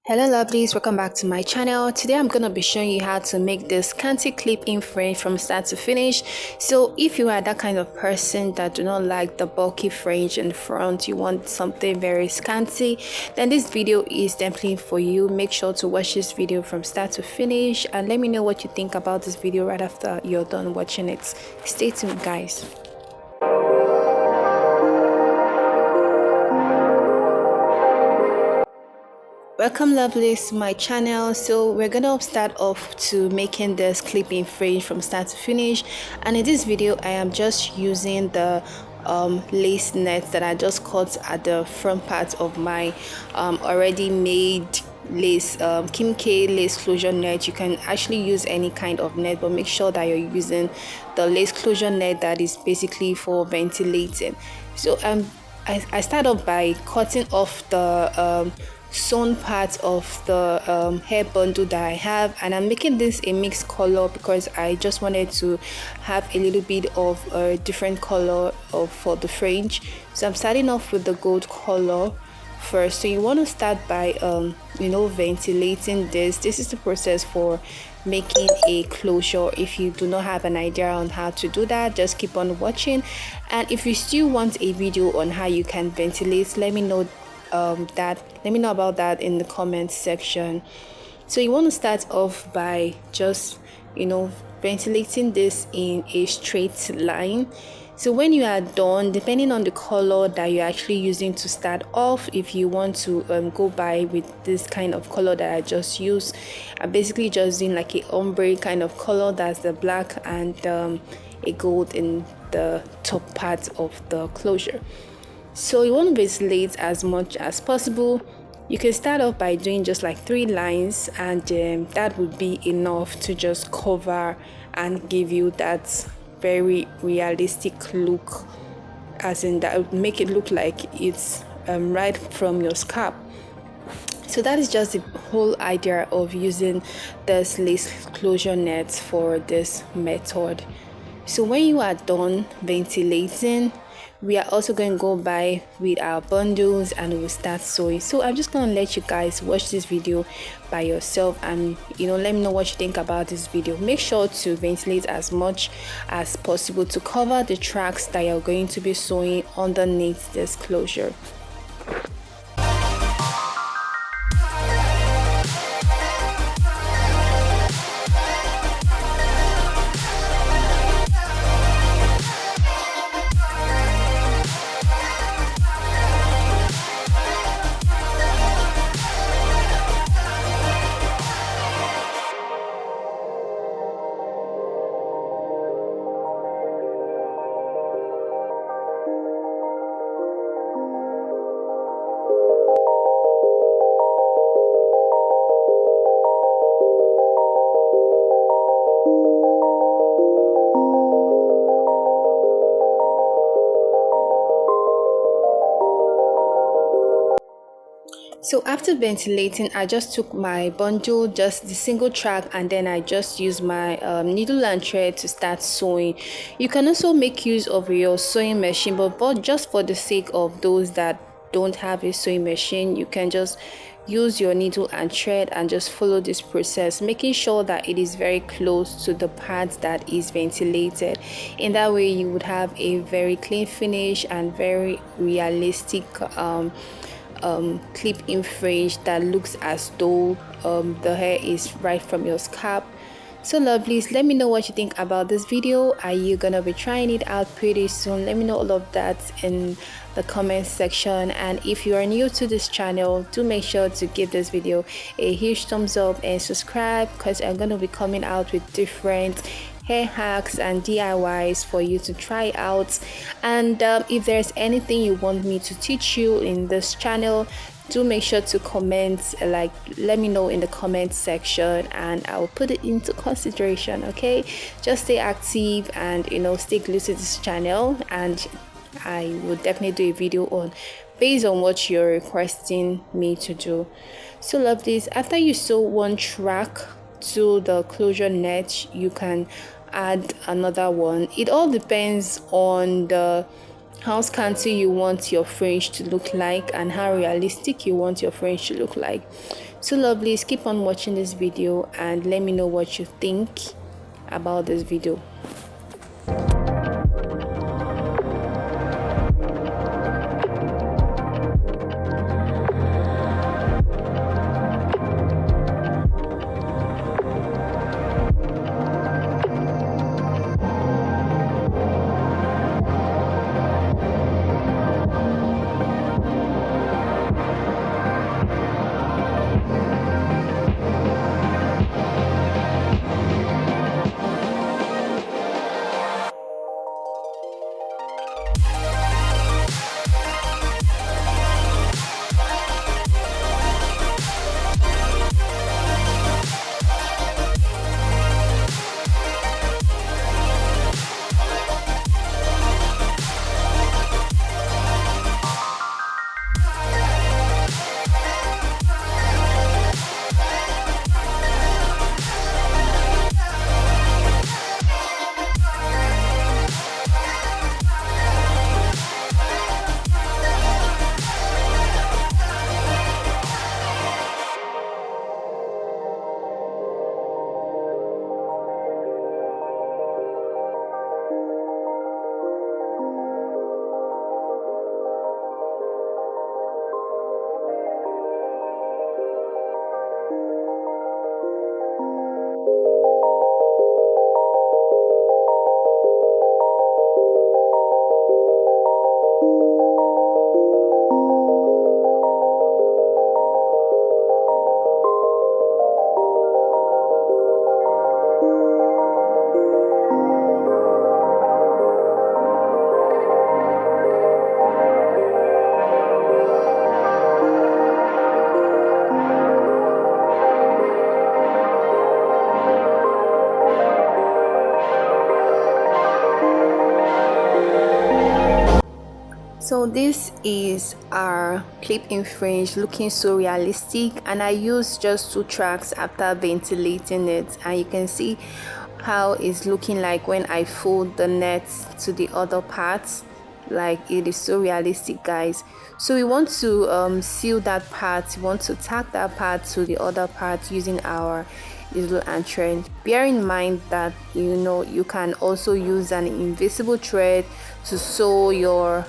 Hello lovelies, welcome back to my channel. Today I'm going to be showing you how to make this scanty clip-in fringe from start to finish. So if you are that kind of person that do not like the bulky fringe in front, you want something very scanty, then this video is definitely for you. Make sure to watch this video from start to finish and let me know what you think about this video right after you're done watching it. Stay tuned guys. Welcome lovelies to my channel. So we're gonna start off to making this clip-in fringe from start to finish, and in this video I am just using the lace net that I just cut at the front part of my already made lace Kim K lace closure net. You can actually use any kind of net, but make sure that you're using the lace closure net that is basically for ventilating. So I start off by cutting off the sewn part of the hair bundle that I have, and I'm making this a mixed color because I just wanted to have a little bit of a different color for the fringe. So I'm starting off with the gold color first. So you want to start by ventilating this is the process for making a closure. If you do not have an idea on how to do that, just keep on watching, and if you still want a video on how you can ventilate, let me know about that in the comment section. So you want to start off by just ventilating this in a straight line. So when you are done, depending on the color that you're actually using to start off, if you want to go by with this kind of color that I just used, I'm basically just doing like a ombre kind of color, that's the black and a gold in the top part of the closure. So you want to ventilate as much as possible. You can start off by doing just like 3 lines, and that would be enough to just cover and give you that very realistic look, as in that would make it look like it's right from your scalp. So that is just the whole idea of using this lace closure net for this method. So when you are done ventilating, we are also going to go by with our bundles and we'll start sewing. So I'm just going to let you guys watch this video by yourself and let me know what you think about this video. Make sure to ventilate as much as possible to cover the tracks that you're going to be sewing underneath this closure. So after ventilating, I just took my bundle, just the single track, and then I just used my needle and thread to start sewing. You can also make use of your sewing machine, but just for the sake of those that don't have a sewing machine, you can just use your needle and thread and just follow this process, making sure that it is very close to the part that is ventilated. In that way you would have a very clean finish and very realistic clip-in fringe that looks as though the hair is right from your scalp. So lovelies, let me know what you think about this video. Are you gonna be trying it out pretty soon? Let me know all of that in the comment section, and if you are new to this channel, do make sure to give this video a huge thumbs up and subscribe, because I'm gonna be coming out with different hair hacks and DIYs for you to try out. And if there's anything you want me to teach you in this channel, do make sure to comment, let me know in the comment section and I will put it into consideration. Okay, just stay active and stay glued to this channel, and I will definitely do a video on based on what you're requesting me to do. So lovelies, after you sew one track to the closure net, you can add another one. It all depends on the how scanty you want your fringe to look like and how realistic you want your fringe to look like. So lovelies, keep on watching this video and let me know what you think about this video. So this is our clip in fringe looking so realistic, and I used just 2 tracks after ventilating it, and you can see how it's looking like when I fold the net to the other parts. Like, it is so realistic, guys. So we want to seal that part, we want to tack that part to the other part using our easel and thread. Bear in mind that you can also use an invisible thread to sew your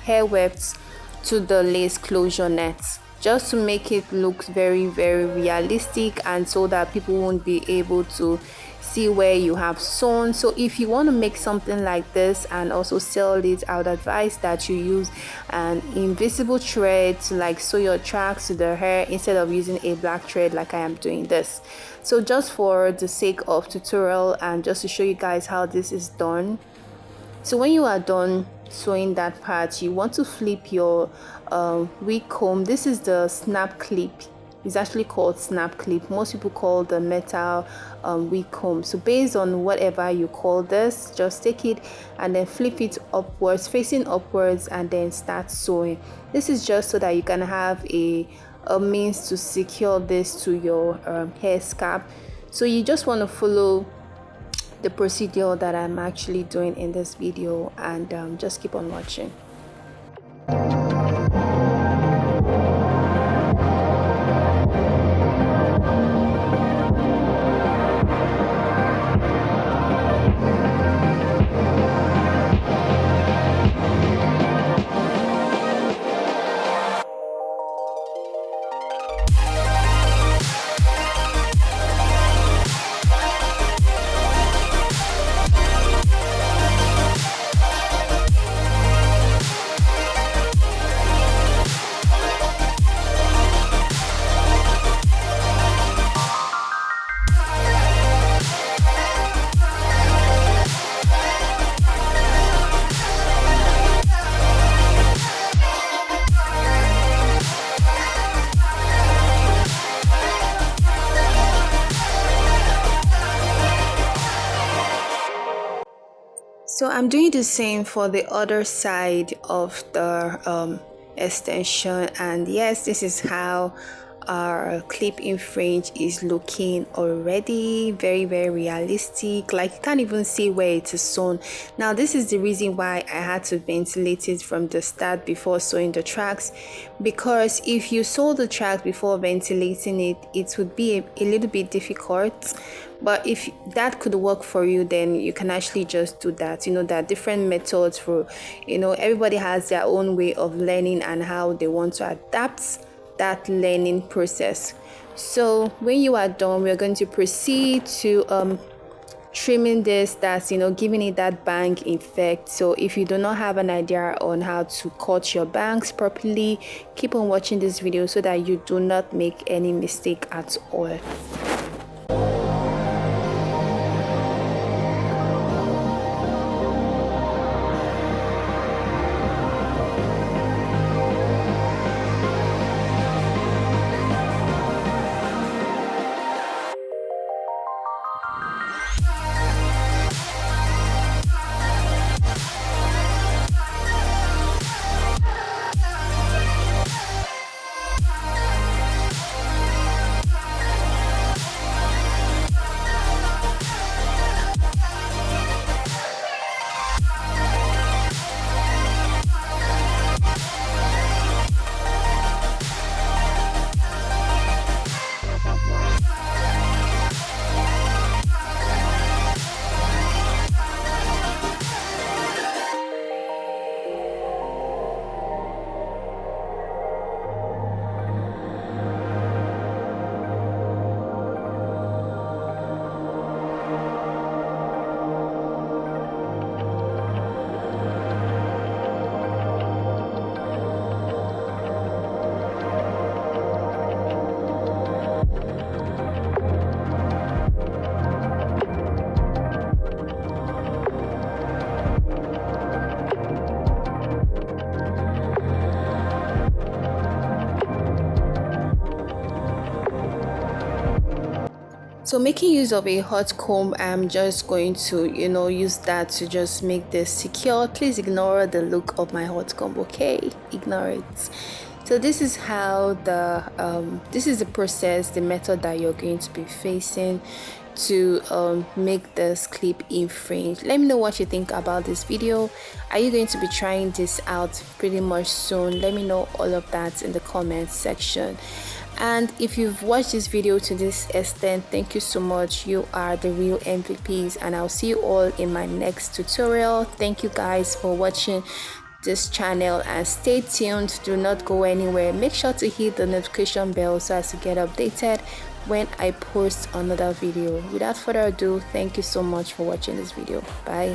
hair wefts to the lace closure nets, just to make it look very realistic, and so that people won't be able to see where you have sewn. So if you want to make something like this and also sell it, I would advise that you use an invisible thread to like sew your tracks to the hair instead of using a black thread like I am doing this. So just for the sake of tutorial and just to show you guys how this is done, so when you are done sewing that part, you want to flip your wig comb. This is the snap clip. It's actually called snap clip. Most people call the metal wig comb. So based on whatever you call this, just take it and then flip it upwards, facing upwards, and then start sewing. This is just so that you can have a means to secure this to your hair scalp. So you just want to follow the procedure that I'm actually doing in this video, and just keep on watching. So I'm doing the same for the other side of the extension, and yes, this is how our clip-in fringe is looking already very realistic. Like, you can't even see where it is sewn. Now this is the reason why I had to ventilate it from the start before sewing the tracks, because if you sew the tracks before ventilating it, it would be a little bit difficult. But if that could work for you, then you can actually just do that. You know, there are different methods for, you know, everybody has their own way of learning and how they want to adapt that learning process. So when you are done, we're going to proceed to trimming this, that's, you know, giving it that bang effect. So if you do not have an idea on how to cut your bangs properly, keep on watching this video so that you do not make any mistake at all. So making use of a hot comb, I'm just going to, you know, use that to just make this secure. Please ignore the look of my hot comb, okay? Ignore it. So this is how this is the process, the method that you're going to be facing to make this clip-in fringe. Let me know what you think about this video. Are you going to be trying this out pretty much soon? Let me know all of that in the comments section. And if you've watched this video to this extent, thank you so much. You are the real MVPs, and I'll see you all in my next tutorial. Thank you guys for watching this channel, and stay tuned. Do not go anywhere. Make sure to hit the notification bell so as to get updated when I post another video. Without further ado, thank you so much for watching this video. Bye.